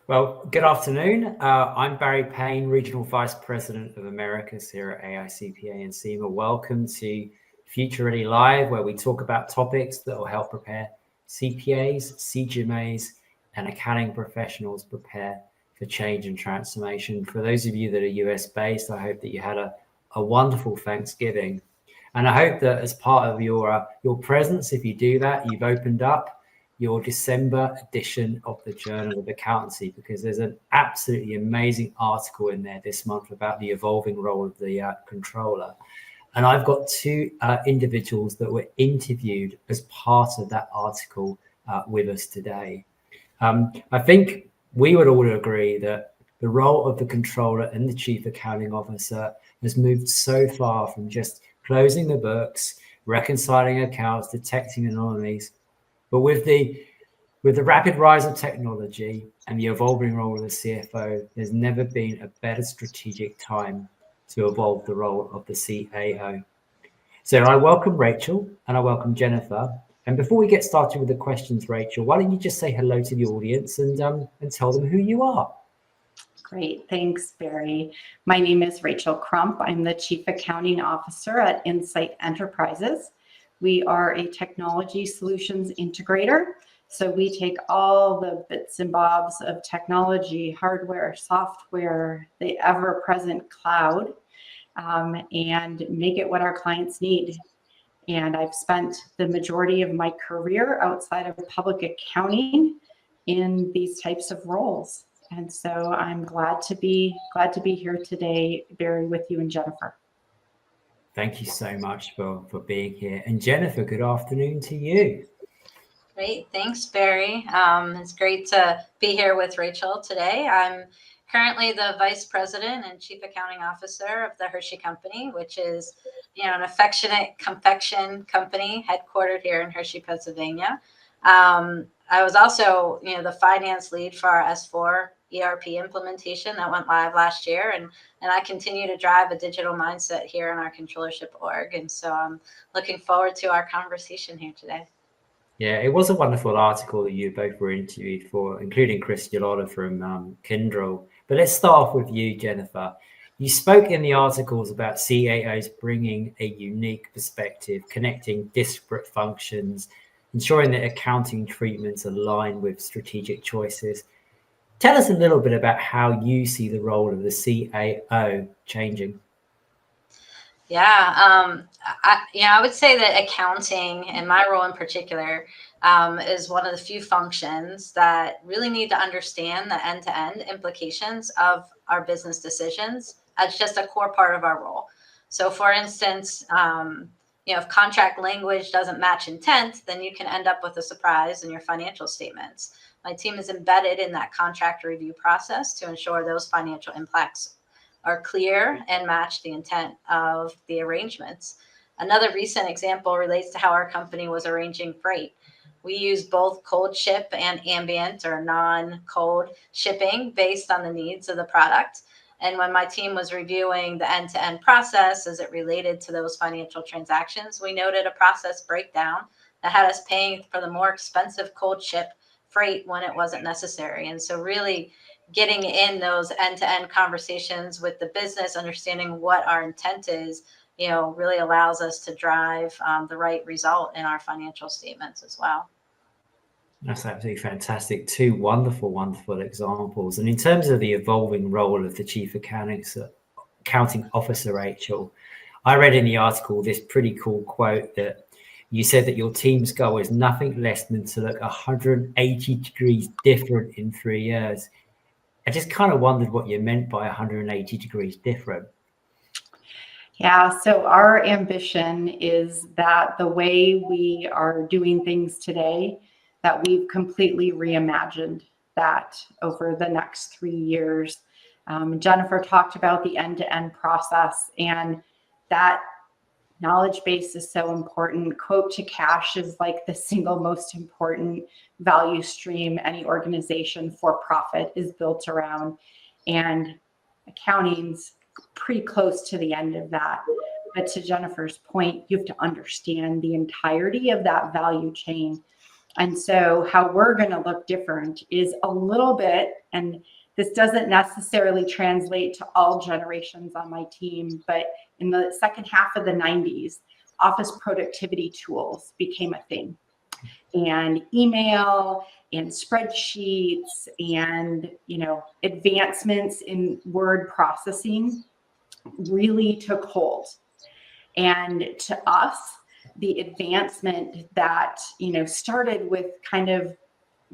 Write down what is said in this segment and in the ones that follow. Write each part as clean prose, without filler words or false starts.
Well, good afternoon. I'm Barry Payne, Regional Vice President of Americas here at AICPA and CIMA. Welcome to Future Ready Live, where we talk about topics that will help prepare CPAs, CGMAs, and accounting professionals prepare for change and transformation. For those of you that are US-based, I hope that you had a wonderful Thanksgiving. And I hope that as part of your presence, if you do that, you've opened up your December edition of the Journal of Accountancy, because there's an absolutely amazing article in there this month about the evolving role of the controller. And I've got two individuals that were interviewed as part of that article with us today. I think we would all agree that the role of the controller and the chief accounting officer has moved so far from just closing the books, reconciling accounts, detecting anomalies. But with the rapid rise of technology and the evolving role of the CFO, there's never been a better strategic time to evolve the role of the CAO. So I welcome Rachel and I welcome Jennifer. And before we get started with the questions, Rachel, why don't you just say hello to the audience and tell them who you are? Great, thanks, Barry. My name is Rachel Crump. I'm the Chief Accounting Officer at Insight Enterprises. We are a technology solutions integrator. So we take all the bits and bobs of technology, hardware, software, the ever-present cloud, and make it what our clients need. And I've spent the majority of my career outside of public accounting in these types of roles. And so I'm glad to be here today, Barry, with you and Jennifer. Thank you so much for being here. And Jennifer, good afternoon to you. Great. Thanks, Barry. It's great to be here with Rachel today. I'm currently the Vice President and Chief Accounting Officer of the Hershey Company, which is, an affectionate confection company headquartered here in Hershey, Pennsylvania. I was also, the finance lead for our S4 ERP implementation that went live last year. And I continue to drive a digital mindset here in our controllership org. And so I'm looking forward to our conversation here today. Yeah, it was a wonderful article that you both were interviewed for, including Chris Gilotta from Kyndryl. But let's start off with you, Jennifer. You spoke in the articles about CAOs bringing a unique perspective, connecting disparate functions, ensuring that accounting treatments align with strategic choices. Tell us a little bit about how you see the role of the CAO changing. Yeah, I would say that accounting, and my role in particular, is one of the few functions that really need to understand the end-to-end implications of our business decisions as just a core part of our role. So, for instance, if contract language doesn't match intent, then you can end up with a surprise in your financial statements. My team is embedded in that contract review process to ensure those financial impacts are clear and match the intent of the arrangements. Another recent example relates to how our company was arranging freight. We use both cold ship and ambient or non-cold shipping based on the needs of the product. And when my team was reviewing the end-to-end process as it related to those financial transactions, we noted a process breakdown that had us paying for the more expensive cold ship freight when it wasn't necessary. And so really getting in those end-to-end conversations with the business, understanding what our intent is, really allows us to drive the right result in our financial statements as well. That's absolutely fantastic. Two wonderful, wonderful examples. And in terms of the evolving role of the Chief Accounting Officer, Rachel, I read in the article this pretty cool quote that you said that your team's goal is nothing less than to look 180 degrees different in 3 years. I just kind of wondered what you meant by 180 degrees different. Yeah, so our ambition is that the way we are doing things today, that we've completely reimagined that over the next 3 years. Jennifer talked about the end-to-end process, and that knowledge base is so important. Quote to cash is like the single most important value stream any organization for profit is built around, and accounting's pretty close to the end of that. But to Jennifer's point, you have to understand the entirety of that value chain. And so how we're going to look different is a little bit, and this doesn't necessarily translate to all generations on my team, but in the second half of the 90s, office productivity tools became a thing. And email and spreadsheets and, advancements in word processing really took hold. And to us, the advancement that, started with kind of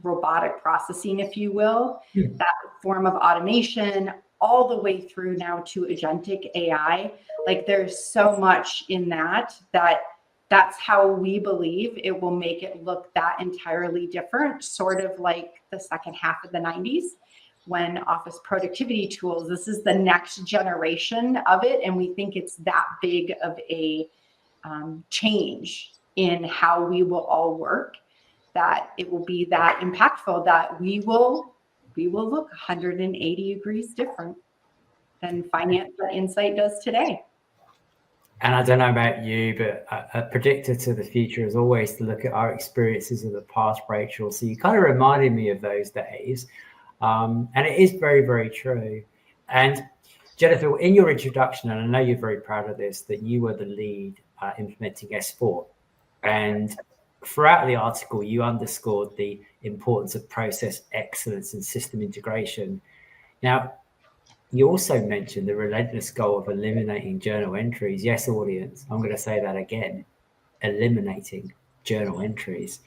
robotic processing, if you will, that form of automation, all the way through now to agentic AI. Like, there's so much in that's how we believe it will make it look that entirely different, sort of like the second half of the 90s when office productivity tools, this is the next generation of it. And we think it's that big of a change in how we will all work, that it will be that impactful, that we will look 180 degrees different than finance or insight does today. And I don't know about you, but a predictor to the future is always to look at our experiences of the past, Rachel. So you kind of reminded me of those days. And it is very, very true. And Jennifer, in your introduction, and I know you're very proud of this, that you were the lead implementing S4. And throughout the article, you underscored the importance of process excellence and system integration. Now, you also mentioned the relentless goal of eliminating journal entries. Yes, audience, I'm going to say that again, eliminating journal entries.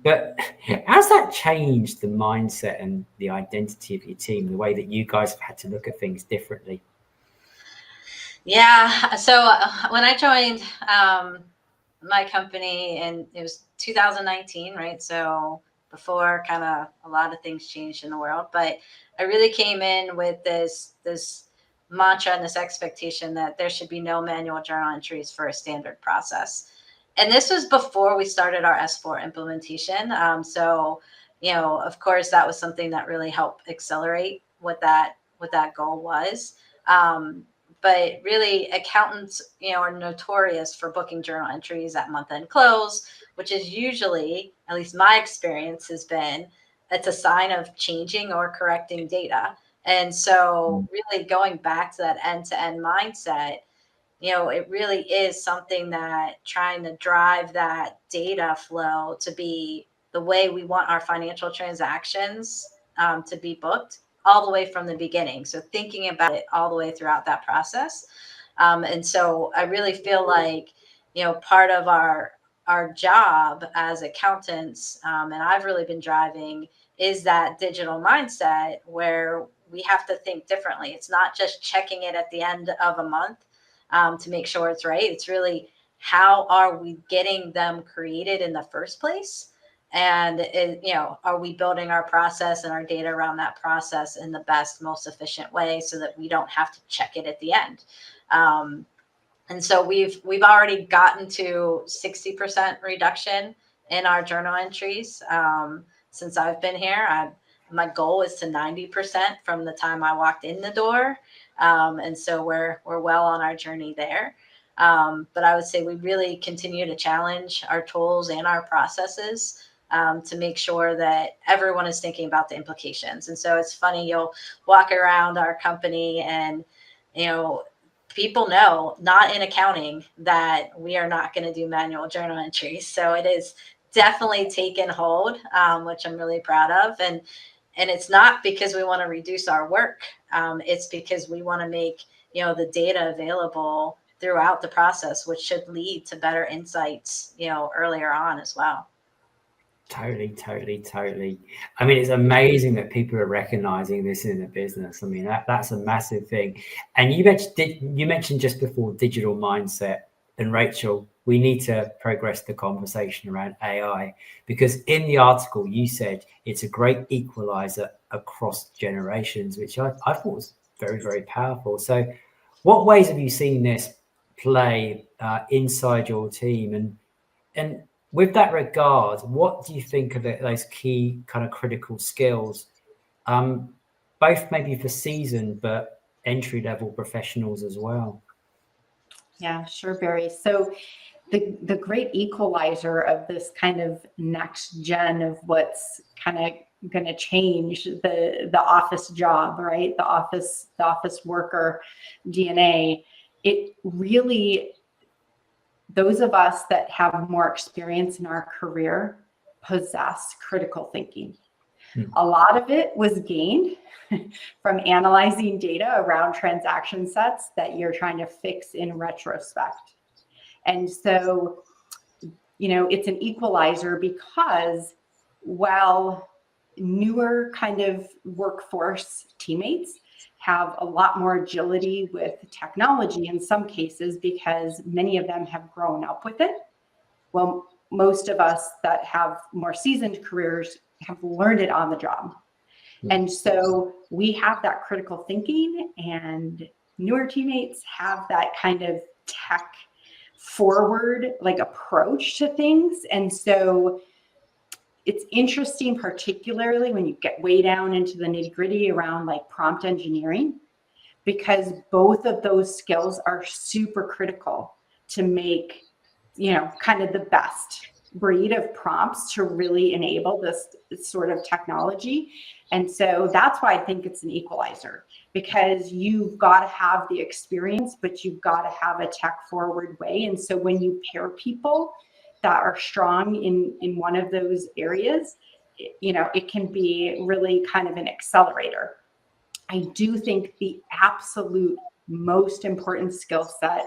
But how's that changed the mindset and the identity of your team, the way that you guys have had to look at things differently? Yeah. So when I joined my company, and it was 2019, right? So before kind of a lot of things changed in the world, but I really came in with this mantra and this expectation that there should be no manual journal entries for a standard process. And this was before we started our S4 implementation. So, of course, that was something that really helped accelerate what that goal was. But really, accountants, are notorious for booking journal entries at month-end close, which is usually, at least my experience has been, it's a sign of changing or correcting data. And so really going back to that end-to-end mindset, it really is something that trying to drive that data flow to be the way we want our financial transactions to be booked all the way from the beginning. So thinking about it all the way throughout that process. And so I really feel like, part of our job as accountants, and I've really been driving, is that digital mindset where we have to think differently. It's not just checking it at the end of a month to make sure it's right. It's really, how are we getting them created in the first place? And, are we building our process and our data around that process in the best, most efficient way so that we don't have to check it at the end? And so we've already gotten to 60% reduction in our journal entries since I've been here. My goal is to 90% from the time I walked in the door. And so we're well on our journey there. But I would say we really continue to challenge our tools and our processes to make sure that everyone is thinking about the implications. And so it's funny, you'll walk around our company and, people know, not in accounting, that we are not going to do manual journal entries. So it is definitely taken hold, which I'm really proud of. And it's not because we want to reduce our work. It's because we want to make, the data available throughout the process, which should lead to better insights, earlier on as well. Totally. I mean, it's amazing that people are recognizing this in the business. I mean, that's a massive thing. And you mentioned just before digital mindset. And Rachel, we need to progress the conversation around AI, because in the article you said it's a great equalizer across generations, which I thought was very, very powerful. So what ways have you seen this play inside your team? And with that regard, what do you think of those key kind of critical skills, both maybe for seasoned but entry-level professionals as well? Yeah, sure, Barry. So the great equalizer of this kind of next gen of what's kind of going to change the office job, right? The office worker DNA. It really, those of us that have more experience in our career possess critical thinking. A lot of it was gained from analyzing data around transaction sets that you're trying to fix in retrospect. And so, it's an equalizer because while newer kind of workforce teammates have a lot more agility with technology in some cases because many of them have grown up with it, well, most of us that have more seasoned careers have learned it on the job. And so we have that critical thinking, and newer teammates have that kind of tech forward approach to things. And so it's interesting, particularly when you get way down into the nitty gritty around prompt engineering, because both of those skills are super critical to make, kind of the best breed of prompts to really enable this sort of technology. And so that's why I think it's an equalizer, because you've got to have the experience, but you've got to have a tech forward way. And so when you pair people that are strong in one of those areas, it can be really kind of an accelerator. I do think the absolute most important skill set,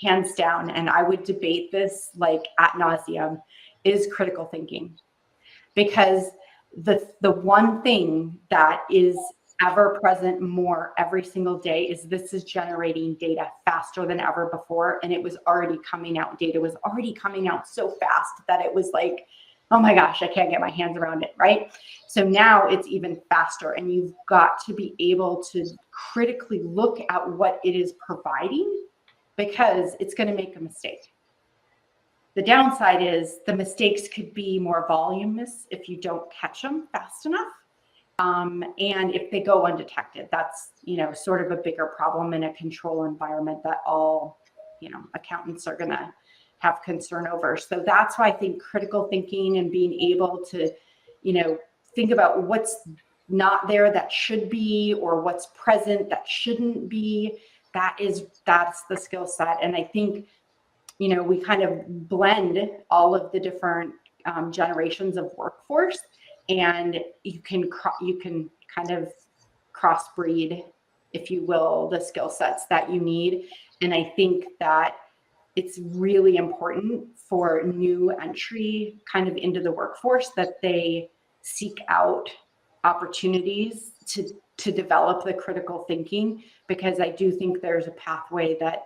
hands down, and I would debate this ad nauseum, is critical thinking. Because the one thing that is ever present more every single day is this is generating data faster than ever before. And it was already coming out. Data was already coming out so fast that it was oh my gosh, I can't get my hands around it, right? So now it's even faster, and you've got to be able to critically look at what it is providing, because it's going to make a mistake. The downside is the mistakes could be more voluminous if you don't catch them fast enough. And if they go undetected, that's, sort of a bigger problem in a control environment that all, accountants are going to have concern over. So that's why I think critical thinking and being able to, think about what's not there that should be, or what's present that shouldn't be, that's the skill set. And I think, we kind of blend all of the different generations of workforce, and you can kind of crossbreed, if you will, the skill sets that you need. And I think that it's really important for new entry kind of into the workforce that they seek out opportunities to develop the critical thinking, because I do think there's a pathway that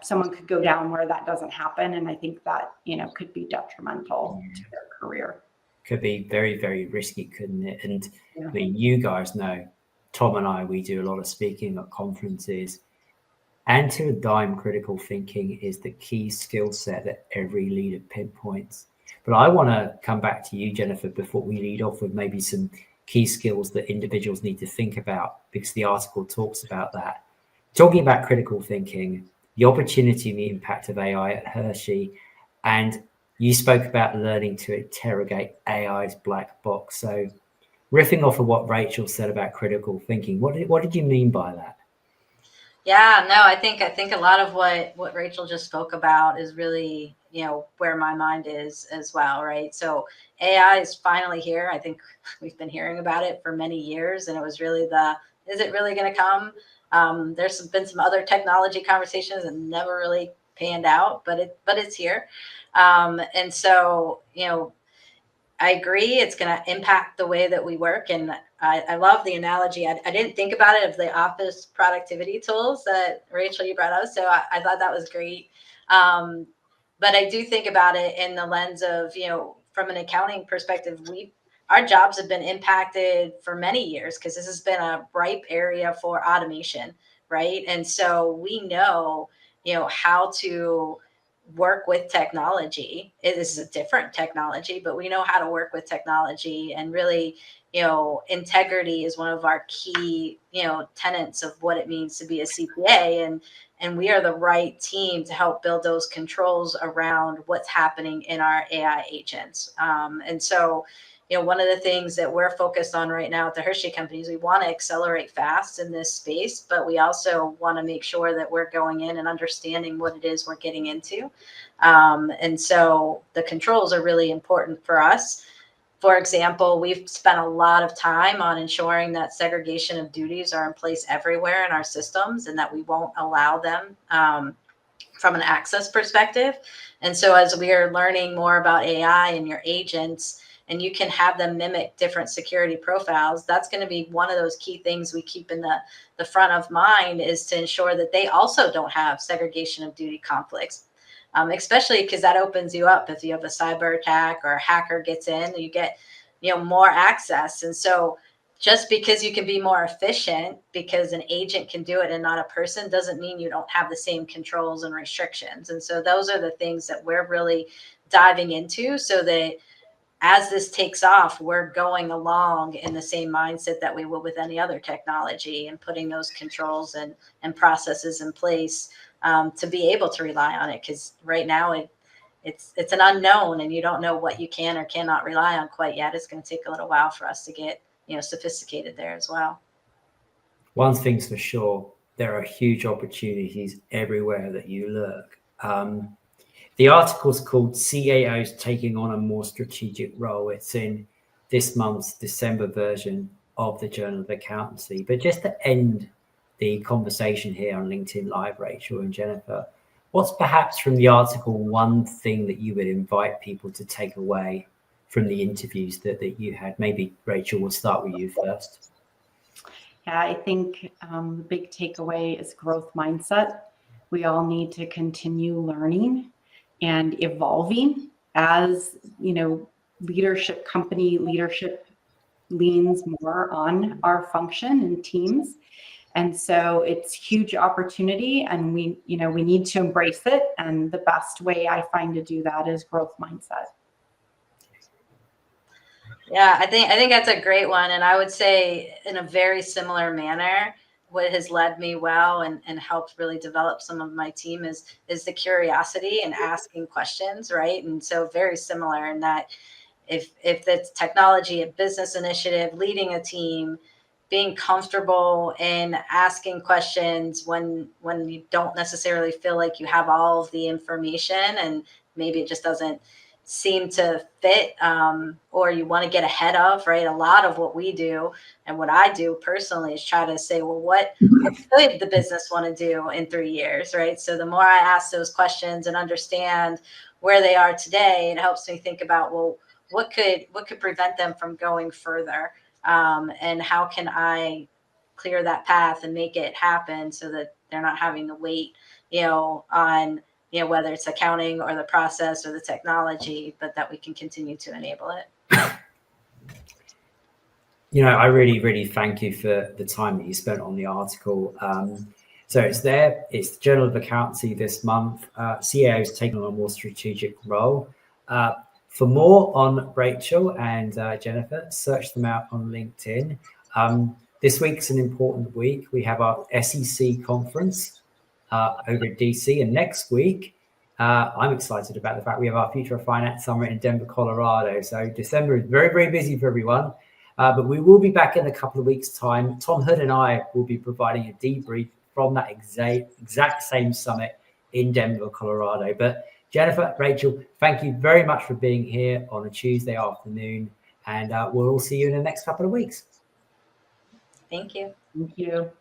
someone could go down where that doesn't happen. And I think that, could be detrimental to their career. Could be very, very risky, couldn't it? And I mean, you guys know, Tom and I, we do a lot of speaking at conferences, and to a dime, critical thinking is the key skill set that every leader pinpoints. But I want to come back to you, Jennifer, before we lead off with maybe some key skills that individuals need to think about, because the article talks about that. Talking about critical thinking, the opportunity and the impact of AI at Hershey, and you spoke about learning to interrogate AI's black box. So riffing off of what Rachel said about critical thinking, what did you mean by that? Yeah, no, I think a lot of what Rachel just spoke about is really, where my mind is as well, right? So AI is finally here. I think we've been hearing about it for many years, and it was really is it really going to come? There's been some other technology conversations and never really panned out, but it's here. And so, I agree, it's going to impact the way that we work. And I love the analogy. I didn't think about it of the office productivity tools that Rachel, you brought up. So I thought that was great. But I do think about it in the lens of, from an accounting perspective, our jobs have been impacted for many years because this has been a ripe area for automation, right? And so we know, how to work with technology. It is a different technology, but we know how to work with technology. And really, integrity is one of our key, tenets of what it means to be a CPA. And we are the right team to help build those controls around what's happening in our AI agents. And so, one of the things that we're focused on right now at the Hershey Company is we want to accelerate fast in this space, but we also want to make sure that we're going in and understanding what it is we're getting into. And so the controls are really important for us. For example, we've spent a lot of time on ensuring that segregation of duties are in place everywhere in our systems and that we won't allow them from an access perspective. And so as we are learning more about AI and your agents, and you can have them mimic different security profiles, that's going to be one of those key things we keep in the front of mind, is to ensure that they also don't have segregation of duty conflicts, especially because that opens you up. If you have a cyber attack or a hacker gets in, you get more access. And so just because you can be more efficient because an agent can do it and not a person doesn't mean you don't have the same controls and restrictions. And so those are the things that we're really diving into, so that as this takes off, we're going along in the same mindset that we would with any other technology, and putting those controls and processes in place to be able to rely on it. Because right now it's an unknown, and you don't know what you can or cannot rely on quite yet. It's going to take a little while for us to get sophisticated there as well. One thing's for sure, there are huge opportunities everywhere that you look. The article's called CAOs Taking on a More Strategic Role. It's in this month's December version of the Journal of Accountancy. But just to end the conversation here on LinkedIn Live, Rachel and Jennifer, what's perhaps from the article one thing that you would invite people to take away from the interviews that you had? Maybe, Rachel, we'll start with you first. Yeah, I think the big takeaway is growth mindset. We all need to continue learning and evolving as, company leadership leans more on our function and teams. And so it's huge opportunity, and we need to embrace it. And the best way I find to do that is growth mindset. Yeah, I think that's a great one. And I would say, in a very similar manner, what has led me well and helped really develop some of my team is the curiosity and asking questions, right? And so very similar in that if it's technology, a business initiative, leading a team, being comfortable in asking questions when you don't necessarily feel like you have all of the information, and maybe it just doesn't seem to fit, or you want to get ahead of, right? A lot of what we do and what I do personally is try to say, well, what could the business want to do in 3 years, right? So the more I ask those questions and understand where they are today, it helps me think about, well, what could prevent them from going further, and how can I clear that path and make it happen so that they're not having to wait, on whether it's accounting or the process or the technology, but that we can continue to enable it. I really, really thank you for the time that you spent on the article. So it's there. It's the Journal of Accountancy this month. CAOs taking on a more strategic role. For more on Rachel and Jennifer, search them out on LinkedIn. This week's an important week. We have our SEC conference over at DC, and next week I'm excited about the fact we have our Future of Finance Summit in Denver, Colorado. So December is very, very busy for everyone, but we will be back in a couple of weeks' time. Tom Hood and I will be providing a debrief from that exact same summit in Denver, Colorado. But Jennifer, Rachel, thank you very much for being here on a Tuesday afternoon, and we'll all see you in the next couple of weeks. Thank you. Thank you.